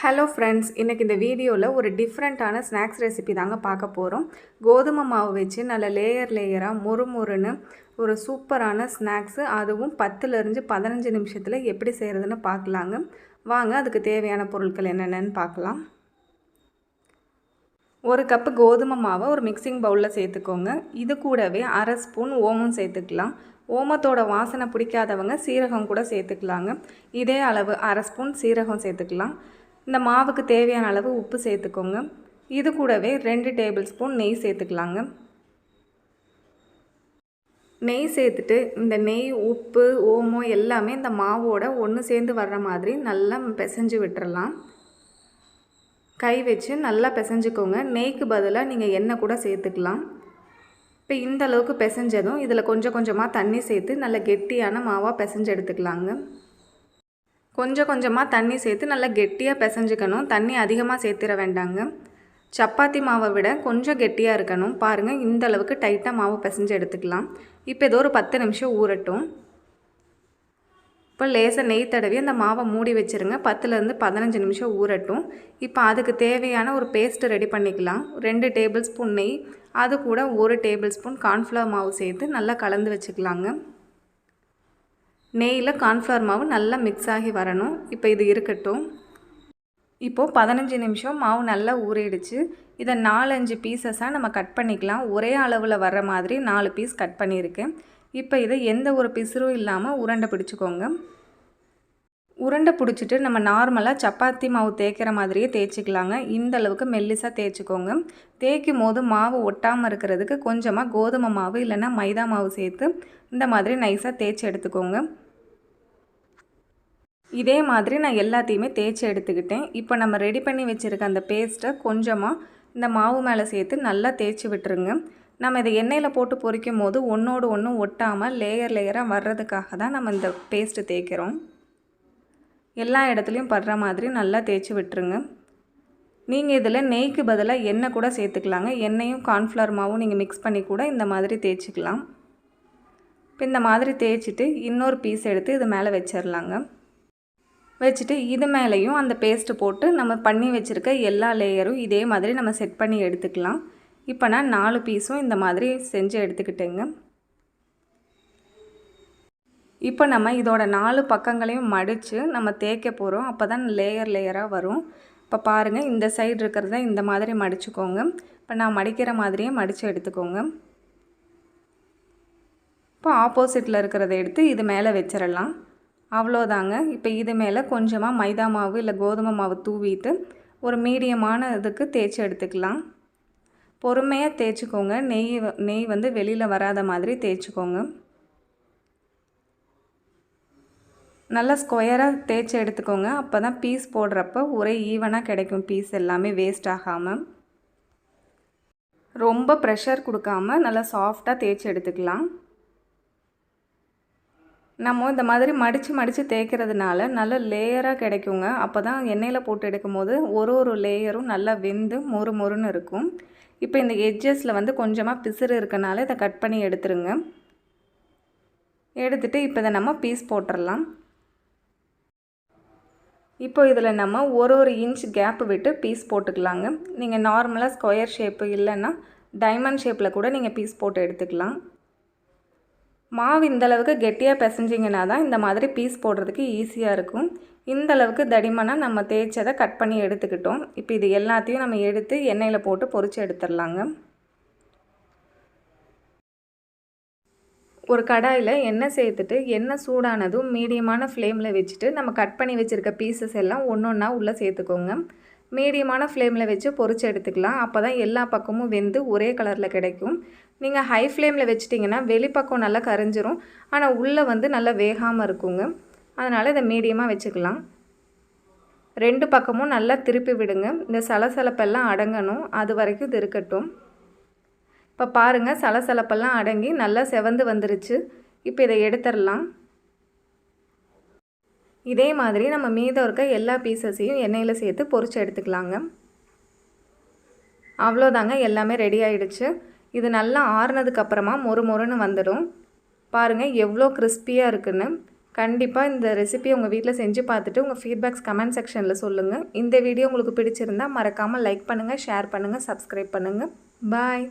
Hello friends, இன்றைக்கி இந்த வீடியோவில் ஒரு டிஃப்ரெண்ட்டான ஸ்நாக்ஸ் ரெசிபி தாங்க பார்க்க போகிறோம். கோதுமை மாவு வச்சு நல்ல லேயராக மொறுன்னு ஒரு சூப்பரான ஸ்நாக்ஸு, அதுவும் 10லேருந்து 15 நிமிஷத்தில் எப்படி செய்கிறதுன்னு பார்க்கலாங்க. வாங்க, அதுக்கு தேவையான பொருட்கள் என்னென்னு பார்க்கலாம். ஒரு கப்பு கோதுமை மாவை ஒரு மிக்சிங் பவுலில் சேர்த்துக்கோங்க. இது கூடவே அரை ஸ்பூன் ஓமம் சேர்த்துக்கலாம். ஓமத்தோட வாசனை பிடிக்காதவங்க சீரகம் கூட சேர்த்துக்கலாங்க. இதே அளவு அரை ஸ்பூன் சீரகம் சேர்த்துக்கலாம். இந்த மாவுக்கு தேவையான அளவு உப்பு சேர்த்துக்கோங்க. இது கூடவே 2 டேபிள் ஸ்பூன் நெய் சேர்த்துக்கலாங்க. நெய் சேர்த்துட்டு இந்த நெய், உப்பு, ஓமம் எல்லாமே இந்த மாவோட ஒன்று சேர்ந்து வர்ற மாதிரி நல்லா பிசைஞ்சு விட்டுறலாம். கை வச்சு நல்லா பிசைஞ்சுக்கோங்க. நெய்க்கு பதிலாக நீங்கள் எண்ணெய் கூட சேர்த்துக்கலாம். இப்போ இந்த அளவுக்கு பிசைஞ்சதும் இதில் கொஞ்சம் கொஞ்சமாக தண்ணி சேர்த்து நல்ல கெட்டியான மாவாக பிசைஞ்சு எடுத்துக்கலாங்க. கொஞ்சம் கொஞ்சமாக தண்ணி சேர்த்து நல்லா கெட்டியாக பிசைஞ்சுக்கணும். தண்ணி அதிகமாக சேர்த்திட வேண்டாங்க. சப்பாத்தி மாவை விட கொஞ்சம் கெட்டியாக இருக்கணும். பாருங்கள், இந்த அளவுக்கு டைட்டாக மாவு பிசைஞ்சு எடுத்துக்கலாம். இப்போ ஏதோ ஒரு 10 நிமிஷம் ஊறட்டும். இப்போ லேசாக நெய் தடவி அந்த மாவை மூடி வச்சுருங்க. 10லேருந்து 15 நிமிஷம் ஊறட்டும். இப்போ அதுக்கு தேவையான ஒரு பேஸ்ட்டு ரெடி பண்ணிக்கலாம். 2 டேபிள் ஸ்பூன் நெய், அது கூட 1 டேபிள் ஸ்பூன் கார்ன்ஃப்ளவர் மாவு சேர்த்து நல்லா கலந்து வச்சுக்கலாங்க. நெய்யில் கார்ன்ஃப்ளவர் மாவு நல்லா மிக்ஸ் ஆகி வரணும். இப்போ இது இருக்கட்டும். இப்போது 15 நிமிஷம் மாவு நல்லா ஊறிடுச்சு. இதை 4-5 பீசஸாக நம்ம கட் பண்ணிக்கலாம். ஒரே அளவில் வர்ற மாதிரி 4 பீஸ் கட் பண்ணியிருக்கேன். இப்போ இதை எந்த ஒரு பிசுறும் இல்லாமல் உருண்டை பிடிச்சிக்கோங்க. உருண்டை பிடிச்சிட்டு நம்ம நார்மலாக சப்பாத்தி மாவு தேய்க்கிற மாதிரியே தேய்ச்சிக்கலாங்க. இந்த அளவுக்கு மெல்லிசாக தேய்ச்சிக்கோங்க. தேய்க்கும் போது மாவு ஒட்டாமல் இருக்கிறதுக்கு கொஞ்சமாக கோதுமை மாவு இல்லைன்னா மைதா மாவு சேர்த்து இந்த மாதிரி நைஸாக தேய்ச்சி எடுத்துக்கோங்க. இதே மாதிரி நான் எல்லாத்தையுமே தேய்ச்சி எடுத்துக்கிட்டேன். இப்போ நம்ம ரெடி பண்ணி வச்சுருக்க அந்த பேஸ்ட்டை கொஞ்சமாக இந்த மாவு மேலே சேர்த்து நல்லா தேய்ச்சி விட்டுருங்க. நம்ம இதை எண்ணெயில் போட்டு பொரிக்கும் போது ஒன்றோடு ஒன்று ஒட்டாமல் லேயராக வர்றதுக்காக தான் நம்ம இந்த பேஸ்ட்டு தேய்க்கிறோம். எல்லா இடத்துலையும் படுற மாதிரி நல்லா தேய்ச்சி விட்டுருங்க. நீங்கள் இதில் நெய்க்கு பதிலாக எண்ணெய் கூட சேர்த்துக்கலாங்க. எண்ணெயும் கார்ன்ஃப்ளவர் மாவும் நீங்கள் மிக்ஸ் பண்ணி கூட இந்த மாதிரி தேய்ச்சிக்கலாம். இப்போ இந்த மாதிரி தேய்ச்சிட்டு இன்னொரு பீஸ் எடுத்து இது மேலே வச்சிடலாங்க. வச்சுட்டு இது மேலேயும் அந்த பேஸ்ட்டு போட்டு நம்ம பண்ணி வச்சுருக்க எல்லா லேயரும் இதே மாதிரி நம்ம செட் பண்ணி எடுத்துக்கலாம். இப்போ நான் 4 பீஸும் இந்த மாதிரி செஞ்சு எடுத்துக்கிட்டேங்க. இப்போ நம்ம இதோட 4 பக்கங்களையும் மடித்து நம்ம தேய்க்க போகிறோம். அப்போ தான் லேயராக வரும். இப்போ பாருங்கள், இந்த சைடு இருக்கிறத இந்த மாதிரி மடிச்சுக்கோங்க. இப்போ நான் மடிக்கிற மாதிரியே மடித்து எடுத்துக்கோங்க. இப்போ ஆப்போசிட்டில் இருக்கிறத எடுத்து இது மேலே வச்சிடலாம். அவ்வளோதாங்க. இப்போ இது மேலே கொஞ்சமாக மைதா மாவு இல்லை கோதுமை மாவு தூவிட்டு ஒரு மீடியமான இதுக்கு தேய்ச்சி எடுத்துக்கலாம். பொறுமையாக தேய்ச்சிக்கோங்க. நெய் வந்து வெளியில் வராத மாதிரி தேய்ச்சிக்கோங்க. நல்லா ஸ்கொயராக தேய்ச்சி எடுத்துக்கோங்க. அப்போ தான் பீஸ் போடுறப்ப ஒரே ஈவனாக கிடைக்கும். பீஸ் எல்லாமே வேஸ்ட் ஆகாமல் ரொம்ப ப்ரெஷர் கொடுக்காமல் நல்லா சாஃப்டாக தேய்ச்சி எடுத்துக்கலாம். நம்ம இந்த மாதிரி மடித்து தேய்க்கிறதுனால நல்ல லேயராக கிடைக்குங்க. அப்போ தான் எண்ணெயில் போட்டு எடுக்கும் போது ஒரு லேயரும் நல்லா வெந்து மொறுன்னு இருக்கும். இப்போ இந்த எட்ஜஸில் வந்து கொஞ்சமாக பிசுறு இருக்கனால இதை கட் பண்ணி எடுத்துருங்க. எடுத்துகிட்டு இப்போ இதை நம்ம பீஸ் போட்டுடலாம். இப்போ இதில் நம்ம ஒரு இன்ச் கேப்பு விட்டு பீஸ் போட்டுக்கலாங்க. நீங்கள் நார்மலாக ஸ்கொயர் ஷேப்பு இல்லைன்னா டைமண்ட் ஷேப்பில் கூட நீங்கள் பீஸ் போட்டு எடுத்துக்கலாம். மாவு இந்தளவுக்கு கெட்டியாக பிசைஞ்சிங்கன்னா தான் இந்த மாதிரி பீஸ் போடுறதுக்கு ஈஸியாக இருக்கும். இந்த அளவுக்கு தடிமனாக நம்ம தேய்ச்சதை கட் பண்ணி எடுத்துக்கிட்டோம். இப்போ இது எல்லாத்தையும் நம்ம எடுத்து எண்ணெயில் போட்டு பொரித்து எடுத்துடலாங்க. ஒரு கடாயில் எண்ணெய் சேர்த்துட்டு எண்ணெய் சூடானதும் மீடியமான ஃப்ளேமில் வச்சுட்டு நம்ம கட் பண்ணி வச்சுருக்க பீசஸ் எல்லாம் ஒன்றா உள்ளே சேர்த்துக்கோங்க. மீடியமான ஃப்ளேமில் வச்சு பொரித்து எடுத்துக்கலாம். அப்போ தான் எல்லா பக்கமும் வெந்து ஒரே கலரில் கிடைக்கும். நீங்கள் ஹை ஃப்ளேமில் வச்சிட்டிங்கன்னா வெளிப்பக்கம் நல்லா கரிஞ்சிரும், ஆனால் உள்ளே வந்து நல்லா வேகாமல் இருக்குங்க. அதனால் இதை மீடியமாக வச்சுக்கலாம். 2 பக்கமும் நல்லா திருப்பி விடுங்க. இந்த சலசலப்பெல்லாம் அடங்கணும், அது வரைக்கும் இது இருக்கட்டும். இப்போ பாருங்கள், சலசலப்பெல்லாம் அடங்கி நல்லா செவந்து வந்துருச்சு. இப்போ இதை எடுத்துடலாம். இதே மாதிரி நம்ம மீதம் இருக்க எல்லா பீசஸையும் எண்ணெயில் சேர்த்து பொரித்து எடுத்துக்கலாங்க. அவ்வளோதாங்க, எல்லாமே ரெடி ஆகிடுச்சு. இது நல்லா ஆறுனதுக்கப்புறமா மொறுன்னு வந்துடும். பாருங்கள் எவ்வளோ கிறிஸ்பியாக இருக்குன்னு. கண்டிப்பாக இந்த ரெசிபி உங்கள் வீட்டில் செஞ்சு பார்த்துட்டு உங்கள் ஃபீட்பேக்ஸ் கமெண்ட் செக்ஷனில் சொல்லுங்கள். இந்த வீடியோ உங்களுக்கு பிடிச்சிருந்தால் மறக்காமல் லைக் பண்ணுங்கள், ஷேர் பண்ணுங்கள், சப்ஸ்கிரைப் பண்ணுங்கள். பாய்.